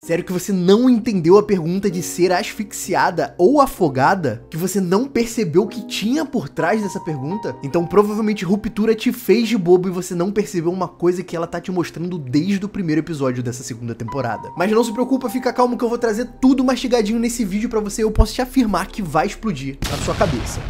Sério que você não entendeu a pergunta de ser asfixiada ou afogada? Que você não percebeu o que tinha por trás dessa pergunta? Então provavelmente Ruptura te fez de bobo e você não percebeu uma coisa que ela tá te mostrando desde o primeiro episódio dessa segunda temporada. Mas não se preocupa, fica calmo que eu vou trazer tudo mastigadinho nesse vídeo pra você. Eu posso te afirmar que vai explodir na sua cabeça.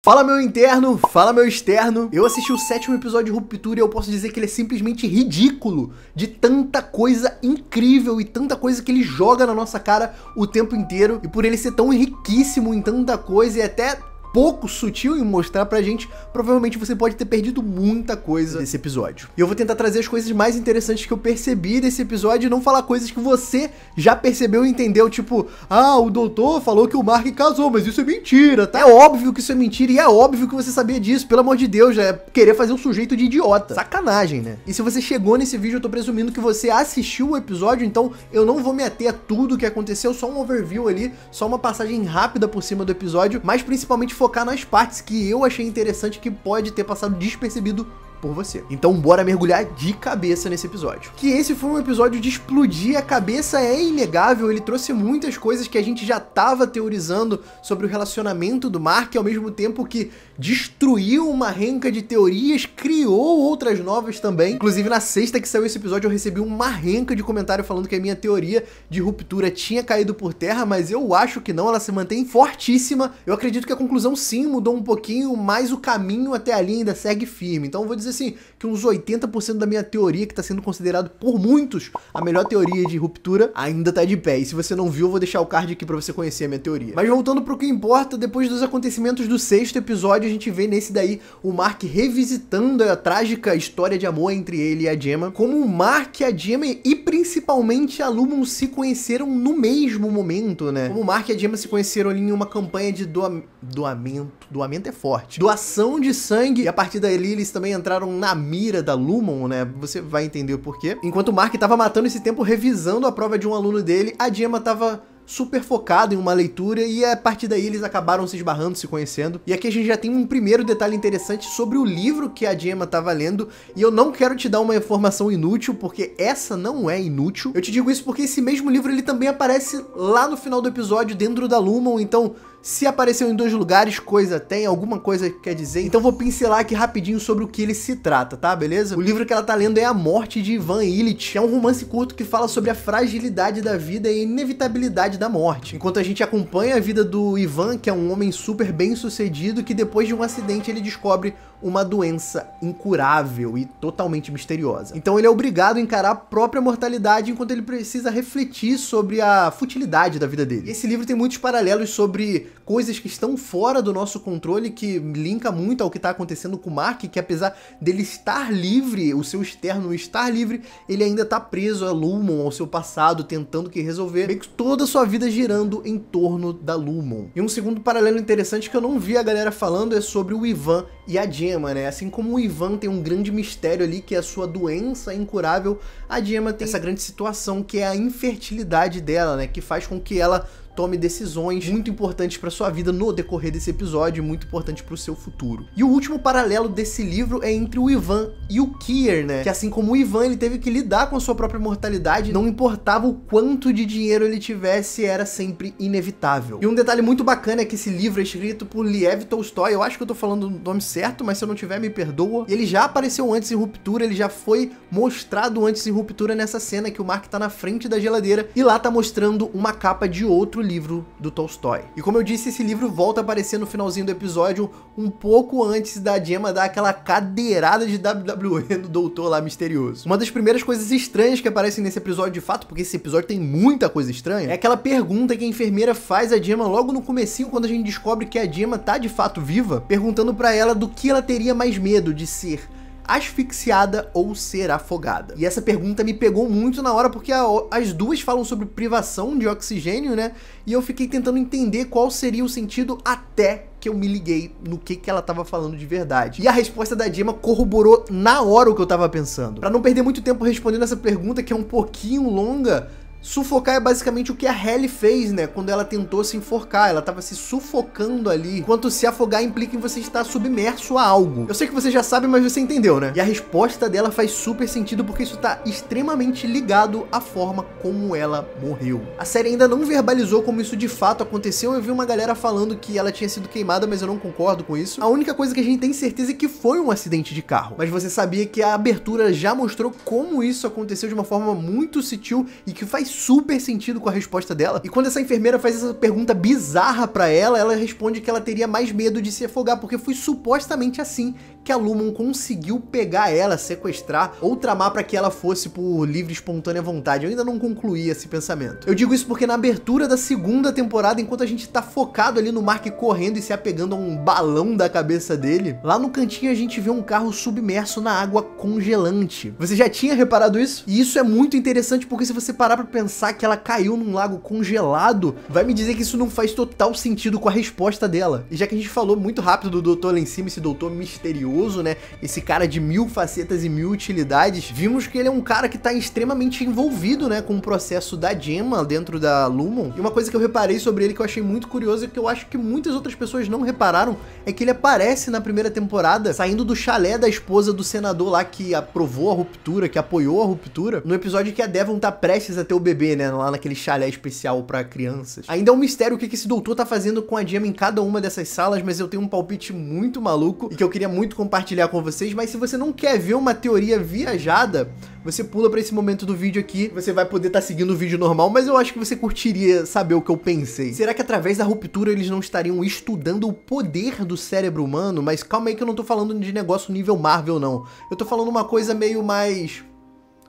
Fala meu interno, fala meu externo. Eu assisti o 7º episódio de Ruptura e eu posso dizer que ele é simplesmente ridículo de tanta coisa incrível e tanta coisa que ele joga na nossa cara o tempo inteiro. E por ele ser tão riquíssimo em tanta coisa e até pouco sutil em mostrar pra gente, provavelmente você pode ter perdido muita coisa desse episódio. E eu vou tentar trazer as coisas mais interessantes que eu percebi desse episódio e não falar coisas que você já percebeu e entendeu, tipo, ah, o doutor falou que o Mark casou, mas isso é mentira, tá? É óbvio que isso é mentira e é óbvio que você sabia disso, pelo amor de Deus, é querer fazer um sujeito de idiota. Sacanagem, né? E se você chegou nesse vídeo, eu tô presumindo que você assistiu o episódio, então eu não vou me ater a tudo o que aconteceu, só um overview ali, só uma passagem rápida por cima do episódio, mas principalmente focar nas partes que eu achei interessante que pode ter passado despercebido por você. Então bora mergulhar de cabeça nesse episódio. Que esse foi um episódio de explodir a cabeça, é inegável, ele trouxe muitas coisas que a gente já tava teorizando sobre o relacionamento do Mark, ao mesmo tempo que destruiu uma renca de teorias, criou outras novas também. Inclusive na sexta que saiu esse episódio eu recebi uma renca de comentário falando que a minha teoria de Ruptura tinha caído por terra, mas eu acho que não, ela se mantém fortíssima. Eu acredito que a conclusão sim mudou um pouquinho, mas o caminho até ali ainda segue firme. Então eu vou dizer assim, que uns 80% da minha teoria, que tá sendo considerado por muitos a melhor teoria de Ruptura, ainda tá de pé. E se você não viu, eu vou deixar o card aqui pra você conhecer a minha teoria. Mas voltando pro que importa, depois dos acontecimentos do 6º episódio, a gente vê nesse daí o Mark revisitando a trágica história de amor entre ele e a Gemma, como o Mark, a Gemma e principalmente a Lumon se conheceram no mesmo momento, né? Como o Mark e a Gemma se conheceram ali em uma campanha de doamento é forte, doação de sangue, e a partir dali eles também entraram na mira da Lumon, né? Você vai entender o porquê. Enquanto o Mark tava matando esse tempo revisando a prova de um aluno dele, a Gemma tava super focado em uma leitura e a partir daí eles acabaram se esbarrando, se conhecendo. E aqui a gente já tem um primeiro detalhe interessante sobre o livro que a Gemma tava lendo, e eu não quero te dar uma informação inútil, porque essa não é inútil. Eu te digo isso porque esse mesmo livro ele também aparece lá no final do episódio dentro da Lumon, então se apareceu em 2 lugares, coisa tem, alguma coisa quer dizer. Então vou pincelar aqui rapidinho sobre o que ele se trata, tá? Beleza? O livro que ela tá lendo é A Morte de Ivan Illich. É um romance curto que fala sobre a fragilidade da vida e a inevitabilidade da morte. Enquanto a gente acompanha a vida do Ivan, que é um homem super bem sucedido, que depois de um acidente ele descobre uma doença incurável e totalmente misteriosa. Então ele é obrigado a encarar a própria mortalidade enquanto ele precisa refletir sobre a futilidade da vida dele. E esse livro tem muitos paralelos sobre coisas que estão fora do nosso controle, que linka muito ao que está acontecendo com o Mark, que apesar dele estar livre, o seu externo estar livre, ele ainda está preso a Lumon, ao seu passado, tentando que resolver meio que toda a sua vida girando em torno da Lumon. E um segundo paralelo interessante que eu não vi a galera falando é sobre o Ivan e a Gemma, né? Assim como o Ivan tem um grande mistério ali, que é a sua doença incurável, a Gemma tem essa grande situação que é a infertilidade dela, né? Que faz com que ela tome decisões muito importantes para sua vida no decorrer desse episódio, muito importante para o seu futuro. E o último paralelo desse livro é entre o Ivan e o Kier, né? Que assim como o Ivan, ele teve que lidar com a sua própria mortalidade, não importava o quanto de dinheiro ele tivesse, era sempre inevitável. E um detalhe muito bacana é que esse livro é escrito por Lev Tolstói, eu acho que eu tô falando o nome certo, mas se eu não tiver, me perdoa. E ele já apareceu antes em Ruptura, ele já foi mostrado antes em Ruptura nessa cena que o Mark tá na frente da geladeira e lá tá mostrando uma capa de outro livro do Tolstói. E como eu disse, esse livro volta a aparecer no finalzinho do episódio, um pouco antes da Gemma dar aquela cadeirada de WWE no doutor lá misterioso. Uma das primeiras coisas estranhas que aparecem nesse episódio de fato, porque esse episódio tem muita coisa estranha, é aquela pergunta que a enfermeira faz a Gemma logo no comecinho, quando a gente descobre que a Gemma tá de fato viva, perguntando pra ela do que ela teria mais medo, de ser asfixiada ou ser afogada. E essa pergunta me pegou muito na hora, porque as duas falam sobre privação de oxigênio, né? E eu fiquei tentando entender qual seria o sentido até que eu me liguei no que ela tava falando de verdade. E a resposta da Gemma corroborou na hora o que eu tava pensando. Pra não perder muito tempo respondendo essa pergunta, que é um pouquinho longa, Sufocar é basicamente o que a Halle fez, né? Quando ela tentou se enforcar, ela tava se sufocando ali. Enquanto se afogar implica em você estar submerso a algo. Eu sei que você já sabe, mas você entendeu, né? E a resposta dela faz super sentido porque isso tá extremamente ligado à forma como ela morreu. A série ainda não verbalizou como isso de fato aconteceu. Eu vi uma galera falando que ela tinha sido queimada, mas eu não concordo com isso. A única coisa que a gente tem certeza é que foi um acidente de carro. Mas você sabia que a abertura já mostrou como isso aconteceu de uma forma muito sutil e que faz super sentido com a resposta dela. E quando essa enfermeira faz essa pergunta bizarra pra ela, ela responde que ela teria mais medo de se afogar, porque foi supostamente assim que a Lumon conseguiu pegar ela, sequestrar ou tramar pra que ela fosse por livre e espontânea vontade. Eu ainda não concluí esse pensamento. Eu digo isso porque na abertura da segunda temporada, enquanto a gente tá focado ali no Mark correndo e se apegando a um balão da cabeça dele, lá no cantinho a gente vê um carro submerso na água congelante. Você já tinha reparado isso? E isso é muito interessante porque se você parar pra pensar que ela caiu num lago congelado, vai me dizer que isso não faz total sentido com a resposta dela. E já que a gente falou muito rápido do doutor lá em cima, esse doutor misterioso, né? Esse cara de 1000 facetas e 1000 utilidades, vimos que ele é um cara que tá extremamente envolvido, né? Com o processo da Gemma dentro da Lumon. E uma coisa que eu reparei sobre ele que eu achei muito curioso e que eu acho que muitas outras pessoas não repararam é que ele aparece na primeira temporada saindo do chalé da esposa do senador lá que aprovou a ruptura, que apoiou a ruptura, no episódio que a Devon tá prestes a ter o bebê, né, lá naquele chalé especial pra crianças. Ainda é um mistério o que esse doutor tá fazendo com a Gemma em cada uma dessas salas, mas eu tenho um palpite muito maluco e que eu queria muito compartilhar com vocês, mas se você não quer ver uma teoria viajada, você pula pra esse momento do vídeo aqui, você vai poder estar seguindo o vídeo normal, mas eu acho que você curtiria saber o que eu pensei. Será que através da ruptura eles não estariam estudando o poder do cérebro humano? Mas calma aí que eu não tô falando de negócio nível Marvel, não. Eu tô falando uma coisa meio mais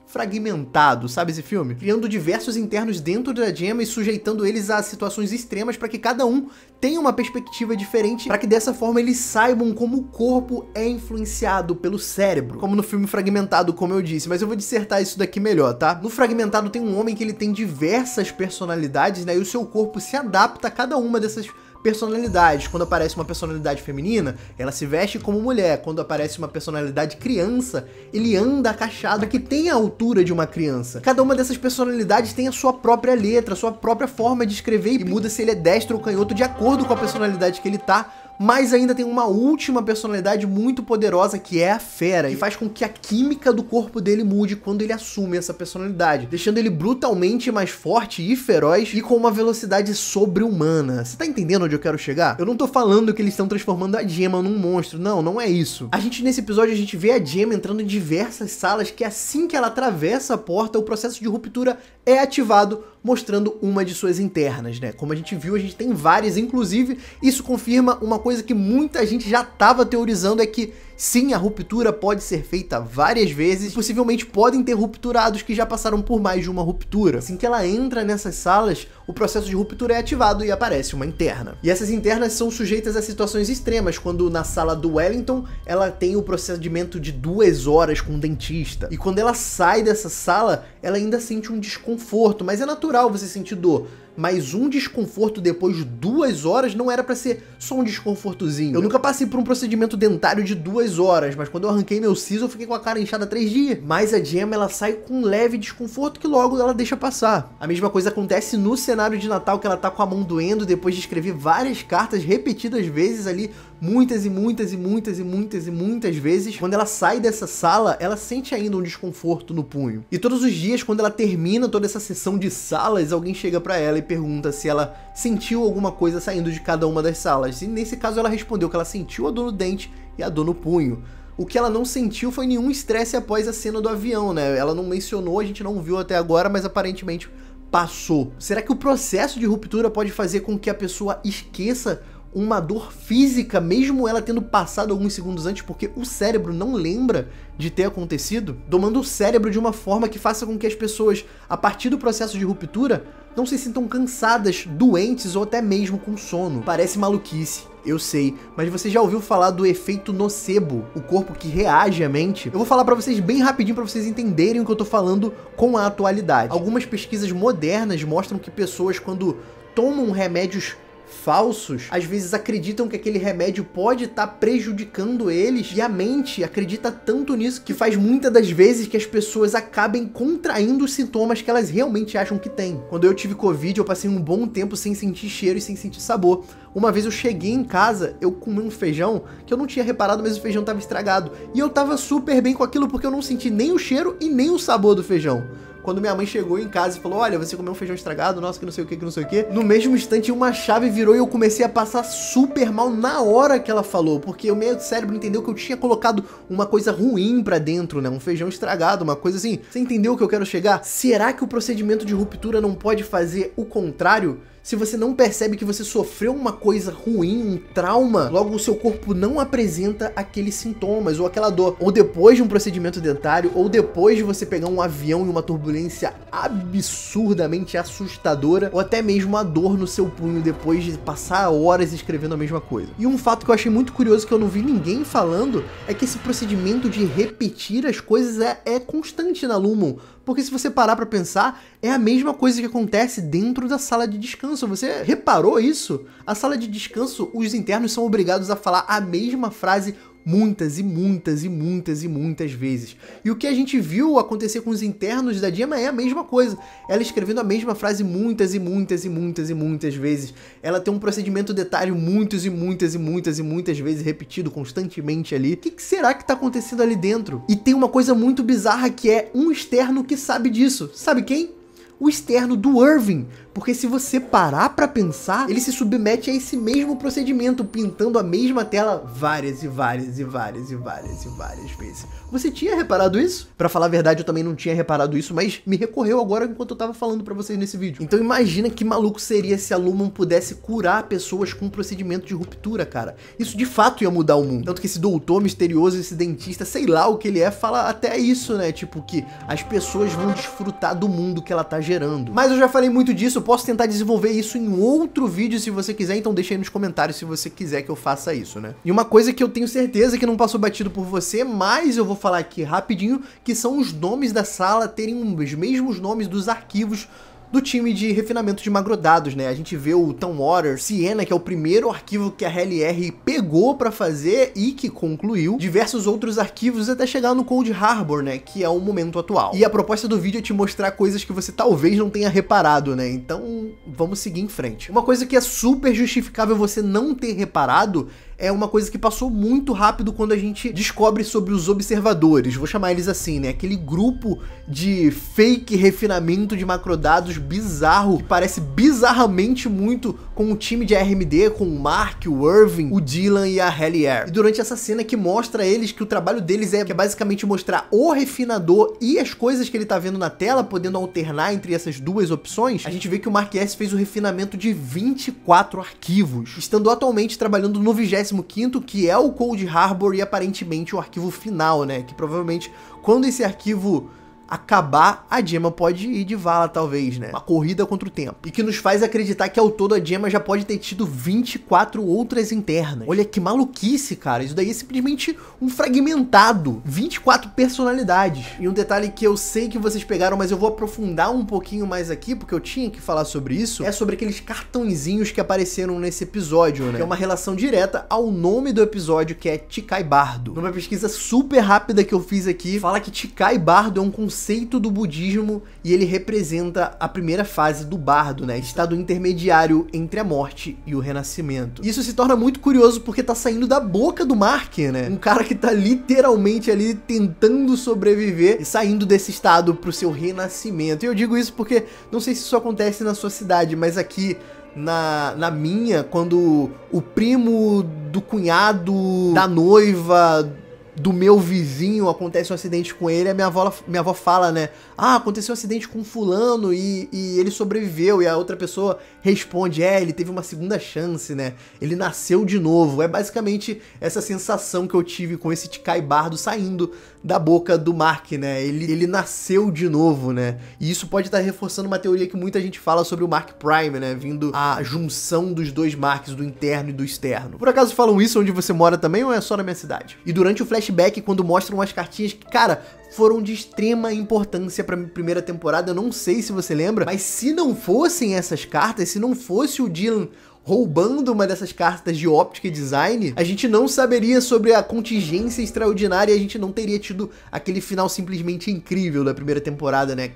fragmentado, sabe esse filme? Criando diversos internos dentro da Gemma e sujeitando eles a situações extremas para que cada um tenha uma perspectiva diferente, para que dessa forma eles saibam como o corpo é influenciado pelo cérebro, como no filme Fragmentado, como eu disse, mas eu vou dissertar isso daqui melhor, tá? No Fragmentado tem um homem que ele tem diversas personalidades, né? E o seu corpo se adapta a cada uma dessas personalidades. Quando aparece uma personalidade feminina, ela se veste como mulher. Quando aparece uma personalidade criança, ele anda agachado, que tem a altura de uma criança. Cada uma dessas personalidades tem a sua própria letra, a sua própria forma de escrever e muda se ele é destro ou canhoto de acordo com a personalidade que ele tá. Mas ainda tem uma última personalidade muito poderosa, que é a Fera, e faz com que a química do corpo dele mude quando ele assume essa personalidade, deixando ele brutalmente mais forte e feroz e com uma velocidade sobre-humana. Você tá entendendo onde eu quero chegar? Eu não tô falando que eles estão transformando a Gemma num monstro, não, não é isso. Nesse episódio, a gente vê a Gemma entrando em diversas salas que assim que ela atravessa a porta, o processo de ruptura é ativado, mostrando uma de suas internas, né? Como a gente viu, a gente tem várias, inclusive, isso confirma uma coisa que muita gente já estava teorizando, é que sim, a ruptura pode ser feita várias vezes, possivelmente podem ter rupturados que já passaram por mais de uma ruptura. Assim que ela entra nessas salas, o processo de ruptura é ativado e aparece uma interna. E essas internas são sujeitas a situações extremas, quando na sala do Wellington, ela tem o procedimento de 2 horas com o dentista. E quando ela sai dessa sala, ela ainda sente um desconforto, mas é natural você sentir dor. Mas um desconforto depois de 2 horas não era pra ser só um desconfortozinho. Eu nunca passei por um procedimento dentário de 2 horas, mas quando eu arranquei meu siso, eu fiquei com a cara inchada 3 dias. Mas a Gemma, ela sai com um leve desconforto que logo ela deixa passar. A mesma coisa acontece no cenário de Natal, que ela tá com a mão doendo depois de escrever várias cartas repetidas vezes ali, muitas e muitas e muitas e muitas e muitas vezes. Quando ela sai dessa sala, ela sente ainda um desconforto no punho. E todos os dias, quando ela termina toda essa sessão de salas, alguém chega pra ela e pergunta se ela sentiu alguma coisa saindo de cada uma das salas. E nesse caso ela respondeu que ela sentiu a dor no dente e a dor no punho. O que ela não sentiu foi nenhum estresse após a cena do avião, né? Ela não mencionou, a gente não viu até agora, mas aparentemente passou. Será que o processo de ruptura pode fazer com que a pessoa esqueça uma dor física, mesmo ela tendo passado alguns segundos antes, porque o cérebro não lembra de ter acontecido? Domando o cérebro de uma forma que faça com que as pessoas, a partir do processo de ruptura, não se sintam cansadas, doentes ou até mesmo com sono. Parece maluquice, eu sei, mas você já ouviu falar do efeito nocebo, o corpo que reage à mente? Eu vou falar pra vocês bem rapidinho pra vocês entenderem o que eu tô falando com a atualidade. Algumas pesquisas modernas mostram que pessoas, quando tomam remédios falsos, às vezes acreditam que aquele remédio pode estar prejudicando eles, e a mente acredita tanto nisso que faz muitas das vezes que as pessoas acabem contraindo os sintomas que elas realmente acham que têm. Quando eu tive Covid, eu passei um bom tempo sem sentir cheiro e sem sentir sabor. Uma vez eu cheguei em casa, eu comi um feijão que eu não tinha reparado, mas o feijão estava estragado. E eu tava super bem com aquilo porque eu não senti nem o cheiro e nem o sabor do feijão. Quando minha mãe chegou em casa e falou, olha, você comeu um feijão estragado, nossa, que não sei o que, que não sei o que. No mesmo instante, uma chave virou e eu comecei a passar super mal na hora que ela falou, porque o meu cérebro entendeu que eu tinha colocado uma coisa ruim pra dentro, né? Um feijão estragado, uma coisa assim. Você entendeu o que eu quero chegar? Será que o procedimento de ruptura não pode fazer o contrário? Se você não percebe que você sofreu uma coisa ruim, um trauma, logo o seu corpo não apresenta aqueles sintomas ou aquela dor. Ou depois de um procedimento dentário, ou depois de você pegar um avião em uma turbulência absurdamente assustadora, ou até mesmo a dor no seu punho depois de passar horas escrevendo a mesma coisa. E um fato que eu achei muito curioso que eu não vi ninguém falando é que esse procedimento de repetir as coisas é constante na Lumon. Porque se você parar pra pensar, é a mesma coisa que acontece dentro da sala de descanso. Você reparou isso? A sala de descanso, os internos são obrigados a falar a mesma frase muitas e muitas e muitas e muitas vezes. E o que a gente viu acontecer com os internos da Gemma é a mesma coisa. Ela escrevendo a mesma frase muitas e muitas e muitas e muitas vezes. Ela tem um procedimento dentário muitas e muitas e muitas e muitas vezes repetido constantemente ali. O que será que tá acontecendo ali dentro? E tem uma coisa muito bizarra que é um externo que sabe disso. Sabe quem? O externo do Irving, porque se você parar pra pensar, ele se submete a esse mesmo procedimento, pintando a mesma tela várias e várias e várias e várias e várias vezes. Você tinha reparado isso? Pra falar a verdade, eu também não tinha reparado isso, mas me recorreu agora enquanto eu tava falando pra vocês nesse vídeo. Então imagina que maluco seria se a Lumon pudesse curar pessoas com um procedimento de ruptura, cara. Isso de fato ia mudar o mundo. Tanto que esse doutor misterioso, esse dentista, sei lá o que ele é, fala até isso, né? Tipo que as pessoas vão desfrutar do mundo que ela tá gerando. Mas eu já falei muito disso, eu posso tentar desenvolver isso em outro vídeo se você quiser, então deixa aí nos comentários se você quiser que eu faça isso, né? E uma coisa que eu tenho certeza que não passou batido por você, mas eu vou falar aqui rapidinho, que são os nomes da sala terem os mesmos nomes dos arquivos do time de refinamento de macrodados, né? A gente vê o Townwater, Siena, que é o primeiro arquivo que a HLR pegou pra fazer e que concluiu, diversos outros arquivos até chegar no Cold Harbor, né? Que é o momento atual. E a proposta do vídeo é te mostrar coisas que você talvez não tenha reparado, né? Então, vamos seguir em frente. Uma coisa que é super justificável você não ter reparado é uma coisa que passou muito rápido quando a gente descobre sobre os observadores, vou chamar eles assim, né? Aquele grupo de fake refinamento de macrodados bizarro, que parece bizarramente muito com o time de ARMD, com o Mark, o Irving, o Dylan e a HLR. E durante essa cena que mostra eles que o trabalho deles é basicamente mostrar o refinador e as coisas que ele tá vendo na tela, podendo alternar entre essas duas opções, a gente vê que o Mark S fez o refinamento de 24 arquivos, estando atualmente trabalhando no 25º, que é o Cold Harbor e aparentemente o arquivo final, né? Que provavelmente quando esse arquivo acabar, a Gemma pode ir de vala, talvez, né? Uma corrida contra o tempo. E que nos faz acreditar que ao todo a Gemma já pode ter tido 24 outras internas. Olha que maluquice, cara. Isso daí é simplesmente um fragmentado. 24 personalidades. E um detalhe que eu sei que vocês pegaram, mas eu vou aprofundar um pouquinho mais aqui, porque eu tinha que falar sobre isso, é sobre aqueles cartõezinhos que apareceram nesse episódio, né? Que é uma relação direta ao nome do episódio, que é Chikai Bardo. Numa pesquisa super rápida que eu fiz aqui, fala que Chikai Bardo é um conceito do budismo e ele representa a primeira fase do bardo, né? Estado intermediário entre a morte e o renascimento. Isso se torna muito curioso porque tá saindo da boca do Mark, né? Um cara que tá literalmente ali tentando sobreviver e saindo desse estado pro seu renascimento. E eu digo isso porque não sei se isso acontece na sua cidade, mas aqui na minha, quando o primo do cunhado da noiva do meu vizinho acontece um acidente com ele, a minha avó fala, né? Ah, aconteceu um acidente com fulano e ele sobreviveu. E a outra pessoa responde, ele teve uma segunda chance, né? Ele nasceu de novo. É basicamente essa sensação que eu tive com esse Chikai Bardo saindo da boca do Mark, né? Ele nasceu de novo, né? E isso pode estar reforçando uma teoria que muita gente fala sobre o Mark Prime, né? Vindo a junção dos dois Marks, do interno e do externo. Por acaso falam isso onde você mora também ou é só na minha cidade? E durante o flashback, quando mostram as cartinhas que, cara, foram de extrema importância pra primeira temporada, eu não sei se você lembra, mas se não fossem essas cartas, se não fosse o Dylan roubando uma dessas cartas de óptica e design, a gente não saberia sobre a contingência extraordinária e a gente não teria tido aquele final simplesmente incrível da primeira temporada, né?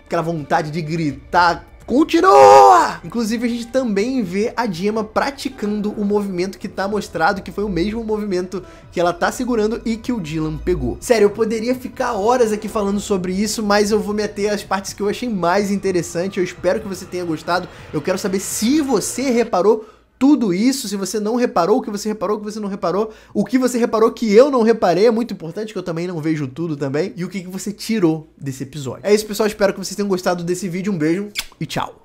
Aquela vontade de gritar: continua! Inclusive, a gente também vê a Gemma praticando o movimento que tá mostrado, que foi o mesmo movimento que ela tá segurando e que o Dylan pegou. Sério, eu poderia ficar horas aqui falando sobre isso, mas eu vou me ater às partes que eu achei mais interessante. Eu espero que você tenha gostado. Eu quero saber se você reparou tudo isso, se você não reparou, o que você reparou, o que você não reparou, o que você reparou que eu não reparei, é muito importante, que eu também não vejo tudo também, e o que você tirou desse episódio. É isso, pessoal, espero que vocês tenham gostado desse vídeo, um beijo e tchau!